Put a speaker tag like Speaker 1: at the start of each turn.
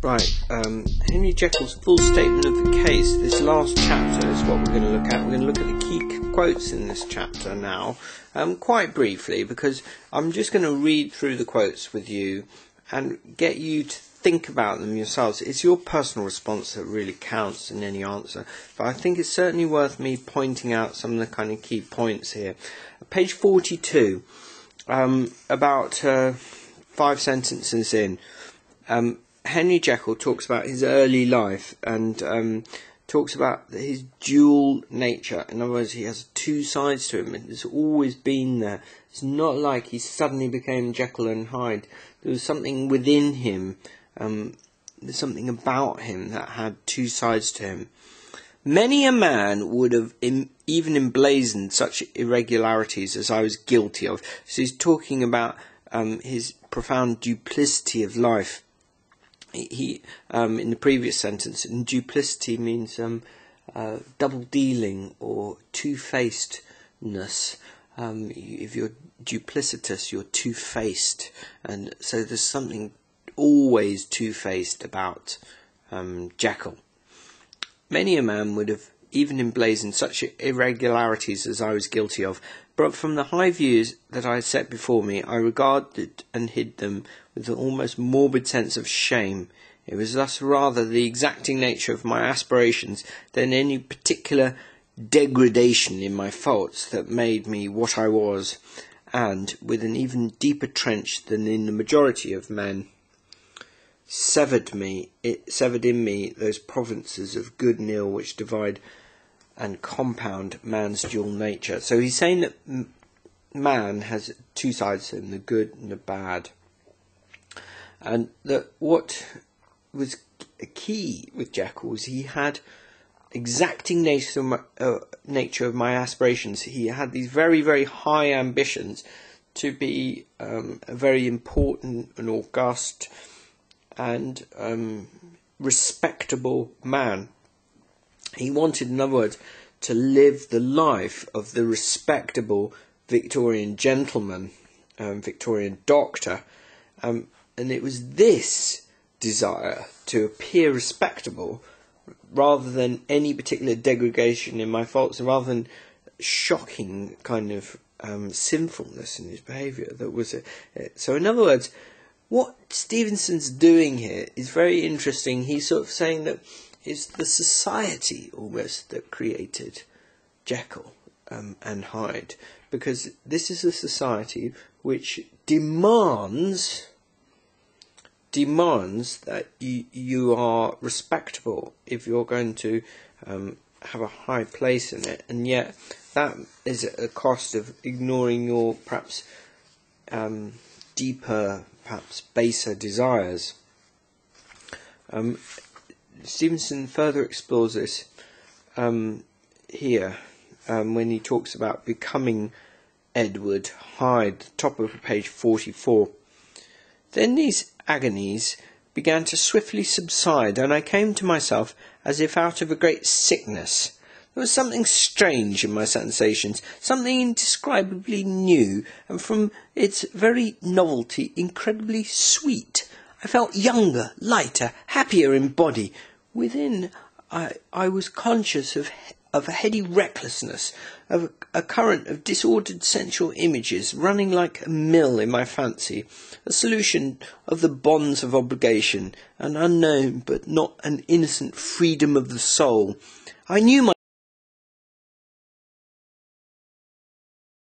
Speaker 1: Right, Henry Jekyll's full statement of the case, this last chapter is what we're going to look at. We're going to look at the key quotes in this chapter now, quite briefly, because I'm just going to read through the quotes with you and get you to think about them yourselves. It's your personal response that really counts in any answer, but I think it's certainly worth me pointing out some of the kind of key points here. Page 42, about 5 sentences in, Henry Jekyll talks about his early life and talks about his dual nature. In other words, he has two sides to him. It's always been there. It's not like he suddenly became Jekyll and Hyde. There was something within him, there's something about him that had two sides to him. Many a man would have even emblazoned such irregularities as I was guilty of. So he's talking about his profound duplicity of life. He in the previous sentence, and duplicity means double dealing or two-facedness. If you're duplicitous, you're two-faced, and so there's something always two-faced about Jekyll. Many a man would have even emblazoned such irregularities as I was guilty of, but from the high views that I had set before me, I regarded and hid them with an almost morbid sense of shame. It was thus rather the exacting nature of my aspirations than any particular degradation in my faults that made me what I was, and, with an even deeper trench than in the majority of men, severed in me those provinces of good and ill which divide and compound man's dual nature. So he's saying that man has two sides to him, the good and the bad. And that what was key with Jekyll was he had exacting nature of my aspirations. He had these very, very high ambitions to be a very important and august and respectable man. He wanted, in other words, to live the life of the respectable Victorian gentleman, Victorian doctor, and it was this desire to appear respectable rather than any particular degradation in my faults, and rather than shocking kind of sinfulness in his behaviour that was it. So in other words, what Stevenson's doing here is very interesting. He's sort of saying that it's the society almost that created Jekyll and Hyde, because this is a society which demands that you are respectable if you're going to have a high place in it, and yet that is at a cost of ignoring your perhaps deeper, perhaps baser desires. Stevenson further explores this here when he talks about becoming Edward Hyde, top of page 44. Then these agonies began to swiftly subside, and I came to myself as if out of a great sickness. There was something strange in my sensations, something indescribably new, and from its very novelty incredibly sweet. I felt younger, lighter, happier in body. Within, I was conscious of a heady recklessness, of a current of disordered sensual images running like a mill in my fancy, a solution of the bonds of obligation, an unknown but not an innocent freedom of the soul. I knew